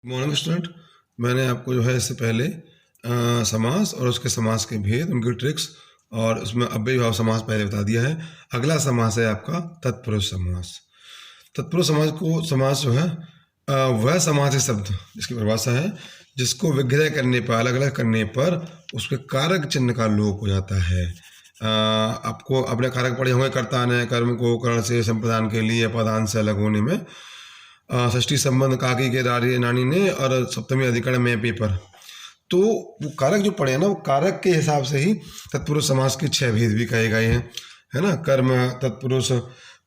Morning student. मैंने आपको जो है इससे पहले समास और उसके समास के भेद, उनकी ट्रिक्स और उसमें अव्ययी भाव समास पहले बता दिया है। अगला समास है आपका तत्पुरुष समास। तत्पुरुष समास जो है वह समास शब्द जिसकी परिभाषा है जिसको विग्रह करने पर, अलग अलग करने पर उसके कारक चिन्ह का लोप हो जाता है। आपको अपने कारक पढ़े होंगे, कर्ता ने कर्म को कर्ण से संप्रदान के लिए पदान से अलग होने में, षष्ठी संबंध काकी के रारी नानी ने और सप्तमी अधिकरण में पेपर। तो वो कारक जो पढ़े हैं ना, वो कारक के हिसाब से ही तत्पुरुष समास के 6 भेद भी कहे गए हैं, है ना। कर्म तत्पुरुष,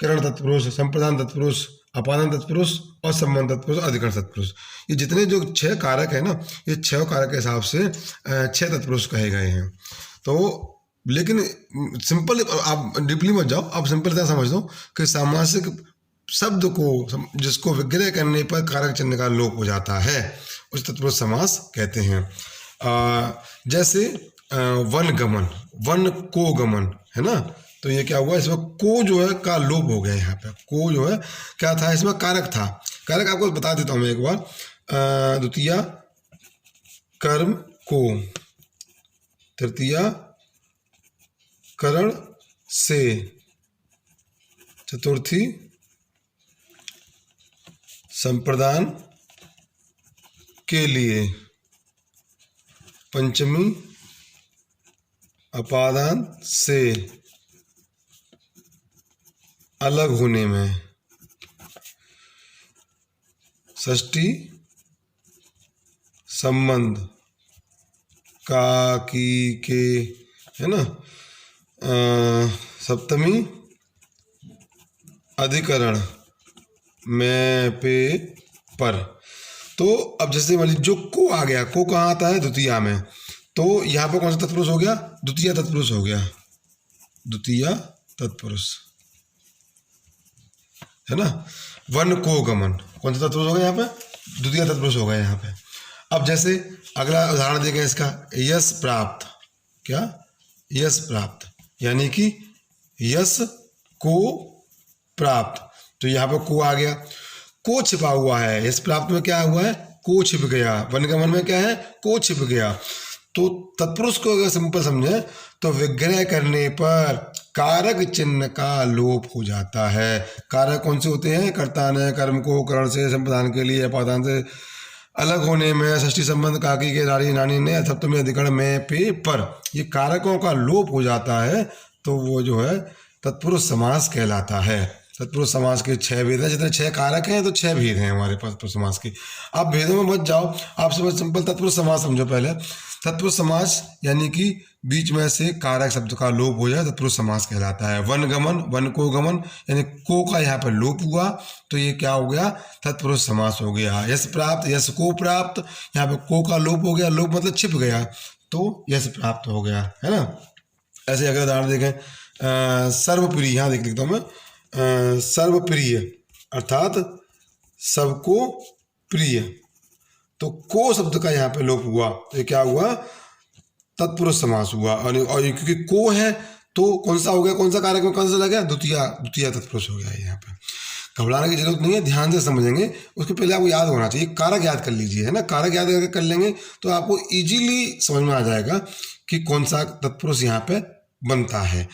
किरण तत्पुरुष, संप्रदान तत्पुरुष, अपादान तत्पुरुष और संबंध तत्पुरुष, अधिकरण तत्पुरुष। ये जितने जो 6 कारक है ना, ये 6 कारक के हिसाब से 6 तत्पुरुष कहे गए हैं। तो लेकिन सिंपल, आप डीपली मत जाओ, आप सिंपल समझ दो कि सामासिक शब्द को जिसको विग्रह करने पर कारक चिन्ह का लोप हो जाता है उस तत्पुरुष समास कहते हैं। जैसे वन गमन, वन को गमन, है ना। तो ये क्या हुआ, इसमें को जो है का लोप हो गया। यहाँ पे को जो है क्या था, इसमें कारक था। कारक आपको बता देता हूँ मैं एक बार। द्वितीया कर्म को, तृतीया करण से, चतुर्थी संप्रदान के लिए, पंचमी अपादान से अलग होने में, षष्ठी संबंध का की के, है ना, सप्तमी अधिकरण में पे पर। तो अब जैसे मान लीजिए जो को आ गया, को कहाँ आता है, द्वितीया में। तो यहाँ पर कौन सा तत्पुरुष हो गया, द्वितीय तत्पुरुष हो गया, द्वितीय तत्पुरुष, है ना। वन को गमन कौन सा तत्पुरुष हो गया यहाँ पे, द्वितीय तत्पुरुष हो गया यहाँ पे। अब जैसे अगला उदाहरण देखें इसका, यश प्राप्त, क्या, यश प्राप्त, यानी कि यश को प्राप्त। तो यहाँ पर को आ गया, को छिपा हुआ है, यश प्राप्त में क्या हुआ है, को छिप गया। वनगमन में क्या है, को छिप गया। तो तत्पुरुष को अगर सिंपल समझे तो विग्रह करने पर कारक चिन्ह का लोप हो जाता है। कारक कौन से होते हैं, कर्ता ने कर्म को करण से संप्रदान के लिए, अपादान से अलग होने में, षष्ठी संबंध काकी के रारी नानी ने, सप्तमी अधिकरण में पे पर। ये कारकों का लोप हो जाता है तो वो जो है तत्पुरुष समास कहलाता है। तत्पुरुष समास के 6 भेद हैं। जितने 6 कारक हैं तो 6 भेद हैं हमारे पास तत्पुरुष समास के। आप भेदों में मत जाओ, आप सब सिंपल तत्पुरुष समास समझो पहले। तत्पुरुष समास यानी कि बीच में से कारक शब्द का लोप हो जाए, तत्पुरुष समास कहलाता है। वन गमन, वन को गमन, यानी को का यहाँ पर लोप हुआ तो ये क्या हो गया, तत्पुरुष समास हो गया। यश प्राप्त, यश को प्राप्त, यहाँ पे को का लोप हो गया, लोप मतलब छिप गया, तो यश प्राप्त हो गया, है ना। ऐसे अगर उदाहरण देखें, सर्वप्रिय, यहाँ देख लिखता हूँ मैं, सर्वप्रिय अर्थात सबको प्रिय। तो को शब्द का यहाँ पे लोप हुआ तो ये क्या हुआ, तत्पुरुष समास हुआ। और क्योंकि को है तो कौन सा हो गया, कौन सा कारक में कौन सा लगा, द्वितीय तत्पुरुष हो गया। यहाँ पे घबराने की जरूरत नहीं है, ध्यान से समझेंगे। उसके पहले आपको याद होना चाहिए, कारक याद कर लीजिए, है ना। कारक याद करके कर लेंगे तो आपको इजीली समझ में आ जाएगा कि कौन सा तत्पुरुष यहाँ पे बनता है।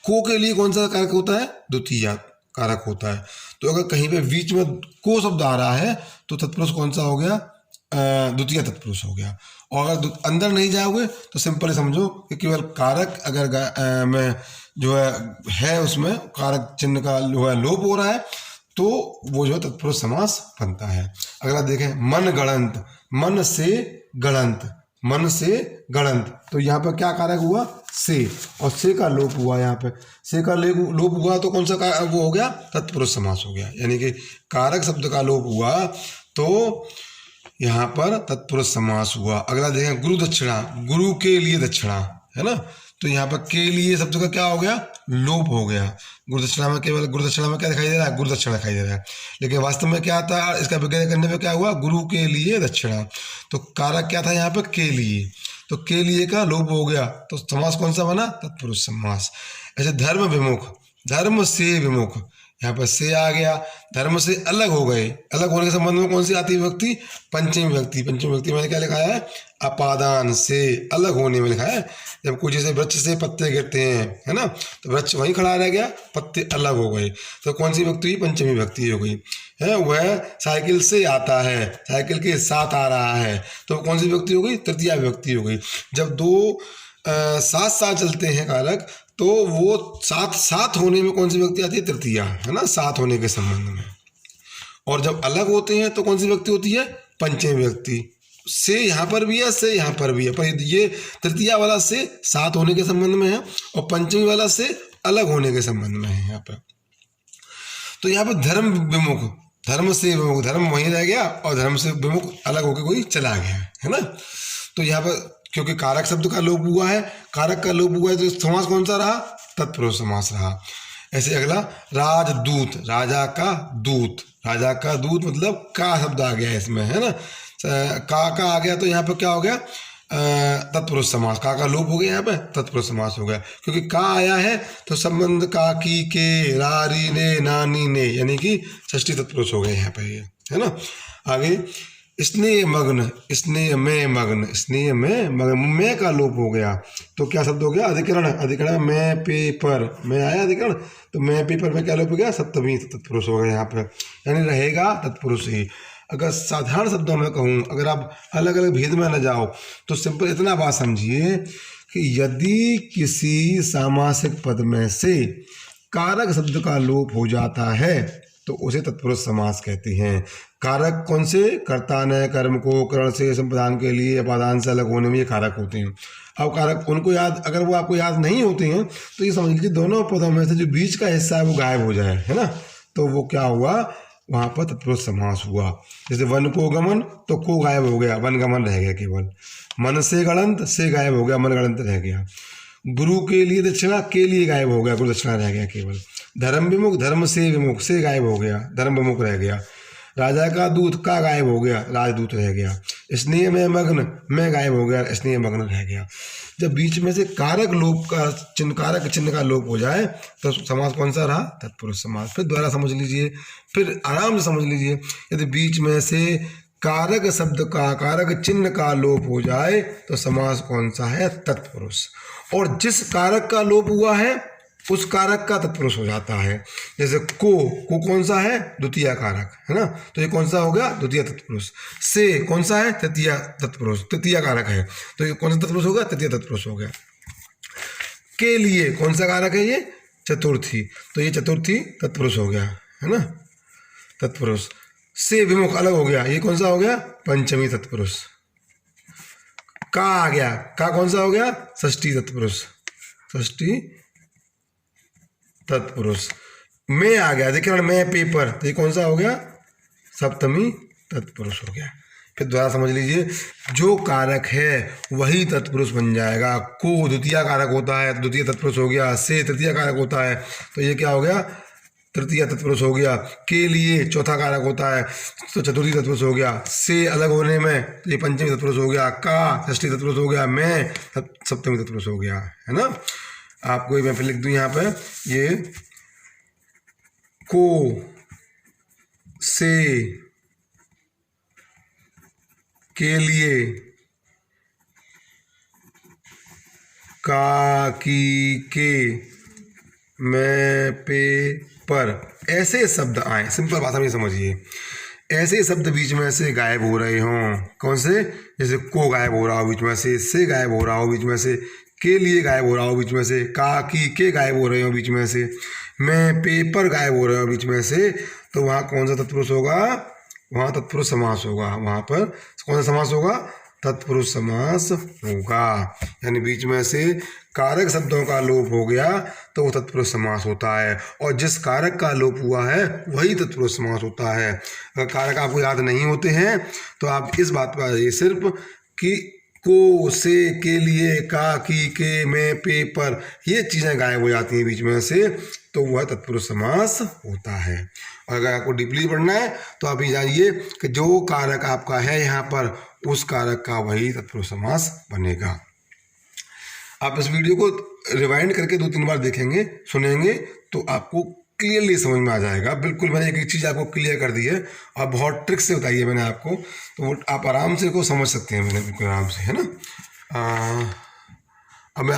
को के लिए कौन सा कारक होता है, द्वितीय कारक होता है। तो अगर कहीं पे बीच में को शब्द आ रहा है तो तत्पुरुष कौन सा हो गया, द्वितीय तत्पुरुष हो गया। और अगर अंदर नहीं जाओगे तो सिंपली समझो कि केवल कारक अगर में जो है उसमें कारक चिन्ह का जो है लोप हो रहा है तो वो जो तत्पुरुष समास बनता है। अगला देखें, मन गणंत, मन से गणंत, मन से गणंत। तो यहाँ पर क्या कारक हुआ, से, और से का लोप हुआ। यहाँ पे से का लोप हुआ तो कौन सा वो हो गया, तत्पुरुष समास हो गया। यानी कि कारक शब्द का लोप हुआ तो यहाँ पर तत्पुरुष समास हुआ। अगला देखें, गुरु दक्षिणा, गुरु के लिए दक्षिणा, है ना। तो यहाँ पर के लिए शब्द का क्या हो गया, लोप हो गया। गुरु दक्षिणा में केवल गुरु दक्षिणा में क्या दिखाई दे रहा है, गुरु दक्षिणा दिखाई दे रहा है। लेकिन वास्तव में क्या था, इसका विग्रह करने पे क्या हुआ, गुरु के लिए दक्षिणा। तो कारक क्या था यहाँ पर, के लिए। तो के लिए का लोप हो गया तो समास कौन सा बना, तत्पुरुष समास। ऐसे धर्म विमुख, धर्म से विमुख, यहाँ पर से आ गया, धर्म से अलग हो गए, अलग होने के संबंध में कौन सी आती है विभक्ति, पंचमी विभक्ति। पंचमी विभक्ति मैंने क्या लिखा है, अपादान से अलग होने में लिखा है। जब कोई जैसे वृक्ष से पत्ते गिरते हैं, है ना, तो वृक्ष वहीं खड़ा रह गया, पत्ते अलग हो गए, तो कौन सी विभक्ति हुई, पंचमी विभक्ति हो गई है। वह साइकिल से आता है, साइकिल के साथ आ रहा है, तो कौन सी विभक्ति हो गई, तृतीया विभक्ति हो गई। जब दो साथ साथ चलते हैं कारक, तो वो साथ साथ होने में कौन सी विभक्ति आती है, तृतीया, है ना, साथ होने के संबंध में। और जब अलग होते हैं तो कौन सी विभक्ति होती है, पंचमी विभक्ति। से यहाँ पर भी है, से यहाँ पर भी है, पर ये तृतीया वाला से साथ होने के संबंध में है और पंचमी वाला से अलग होने के संबंध में है यहाँ पर। तो यहाँ पर धर्म विमुख, धर्म से विमुख, धर्म वहीं रह गया और धर्म से विमुख अलग होकर कोई चला गया, है ना। तो यहाँ पर क्योंकि कारक शब्द का लोप हुआ है, कारक का लोप हुआ है, तो समास कौन सा रहा, तत्पुरुष समास रहा। ऐसे अगला राजदूत, राजा का दूत, राजा का दूत मतलब का शब्द आ गया इसमें, है ना, का आ गया, तो यहाँ पर क्या हो गया, तत्पुरुष समास। का लोप हो गया, यहाँ पे तत्पुरुष समास हो गया, क्योंकि का आया है तो संबंध का, की, के, रारी, ने, नानी, ने, यानी कि षष्ठी तत्पुरुष हो गए यहाँ पे, ये है ना। आगे स्नेह मग्न, स्नेह में मग्न, स्नेह में मग्न, में का लोप हो गया, तो क्या शब्द हो गया, अधिकरण, अधिकरण मैं पेपर, मैं आया अधिकरण, तो मैं पेपर में क्या लोप हो गया, सप्तमी तत्पुरुष हो गया यहाँ पे, यानी रहेगा तत्पुरुष ही। अगर साधारण शब्दों में कहूँ, अगर आप अलग अलग भेद में न जाओ, तो सिंपल इतना बात समझिए कि यदि किसी सामासिक पद में से कारक शब्द का लोप हो जाता है तो उसे तत्पुरुष समास कहते हैं। कारक कौन से, कर्ता ने कर्म को करण से संप्रदान के लिए अपादान से अलग होने में ये कारक होते हैं। अब कारक उनको याद, अगर वो आपको याद नहीं होते हैं तो ये समझ लीजिए दोनों पदों में से जो बीच का हिस्सा है वो गायब हो जाए, है ना, तो वो क्या हुआ, वहाँ पर तत्पुरुष समास हुआ। जैसे वन को गमन, तो को गायब हो गया, वन गमन रह गया केवल। मन से गणंत, से गायब हो गया, मन गणंत रह गया। गुरु के लिए दक्षिणा, के लिए गायब हो गया, गुरु दक्षिणा रह गया केवल। धर्म विमुख, धर्म से विमुख, से गायब हो गया, धर्म विमुख रह गया। राजा का दूत, का गायब हो गया, राजदूत रह गया। स्नेह में मग्न, में गायब हो गया, स्नेह मग्न रह गया। जब बीच में से कारक लोप का चिन्ह, कारक चिन्ह का लोप हो जाए तो समास कौन सा रहा, तत्पुरुष समास। फिर दोबारा समझ लीजिए, फिर आराम से समझ लीजिए, यदि बीच में से कारक शब्द का, कारक चिन्ह का लोप हो जाए तो समास कौन सा है, तत्पुरुष। और जिस कारक का लोप हुआ है उस कारक का तत्पुरुष हो जाता है। जैसे को कौन सा है, द्वितीय कारक, है ना, तो ये कौन सा हो गया, द्वितीय तत्पुरुष। से कौन सा है, तृतीय तत्पुरुष, तृतीय कारक है, तो ये कौन सा तत्पुरुष हो गया, तृतीय तत्पुरुष हो गया। के लिए कौन सा कारक है, ये चतुर्थी, तो ये चतुर्थी तत्पुरुष हो गया, है ना, तत्पुरुष। से विमुख अलग हो गया, ये कौन सा हो गया, पंचमी तत्पुरुष। का आ गया, का कौन सा हो गया, षष्ठी तत्पुरुष, षष्ठी तत्पुरुष। में आ गया, देखिए मैं पेपर, तो ये कौन सा हो गया, सप्तमी तत्पुरुष हो गया। फिर दोबारा समझ लीजिए, जो कारक है वही तत्पुरुष बन जाएगा। को द्वितीय कारक होता है, द्वितीय तत्पुरुष हो गया। से तृतीय कारक होता है, तो ये क्या हो गया, तृतीय तत्पुरुष हो गया। के लिए चौथा कारक होता है, तो चतुर्थी तत्पुरुष हो गया। से अलग होने में तो ये पंचमी तत्पुरुष हो गया। का षष्ठी तत्पुरुष हो गया। मैं सप्तमी तत्पुरुष हो गया, है ना। आपको मैं फिर लिख दूं यहाँ पे, ये को, से, के लिए, का, की, के, मैं, पे, पर, ऐसे शब्द आए। सिंपल भाषा में समझिए, ऐसे शब्द बीच में से गायब हो रहे हों। कौन से, जैसे को गायब हो रहा हो बीच में से गायब हो रहा हो बीच में से, के लिए गायब हो रहा हो बीच में से, का, की, के गायब हो रहे हो बीच में से, मैं, पेपर गायब हो रहे हो बीच में से, तो वहाँ कौन सा तत्पुरुष होगा, वहाँ तत्पुरुष समास होगा। वहाँ पर कौन सा समास होगा, तत्पुरुष समास होगा। यानी बीच में से कारक शब्दों का लोप हो गया तो वो तत्पुरुष समास होता है, और जिस कारक का लोप हुआ है वही तत्पुरुष समास होता है। अगर कारक आपको याद नहीं होते हैं तो आप इस बात पर आइए सिर्फ कि को, से, के लिए, का, की, के, में, पे, पर, ये चीज़ें गायब हो जाती हैं बीच में से, तो वह तत्पुरुष समास होता है। और अगर आपको डीपली पढ़ना है तो आप ये जानिए कि जो कारक आपका है यहाँ पर, उस कारक का वही तत्पुरुष समास बनेगा। आप इस वीडियो को रिवाइंड करके 2-3 बार देखेंगे, सुनेंगे, तो आपको क्लियरली समझ में आ जाएगा। बिल्कुल मैंने एक एक चीज़ आपको क्लियर कर दी है और बहुत ट्रिक से बताई है मैंने आपको, तो वो आप आराम से को समझ सकते हैं मैंने बिल्कुल आराम से, है ना। अब मैं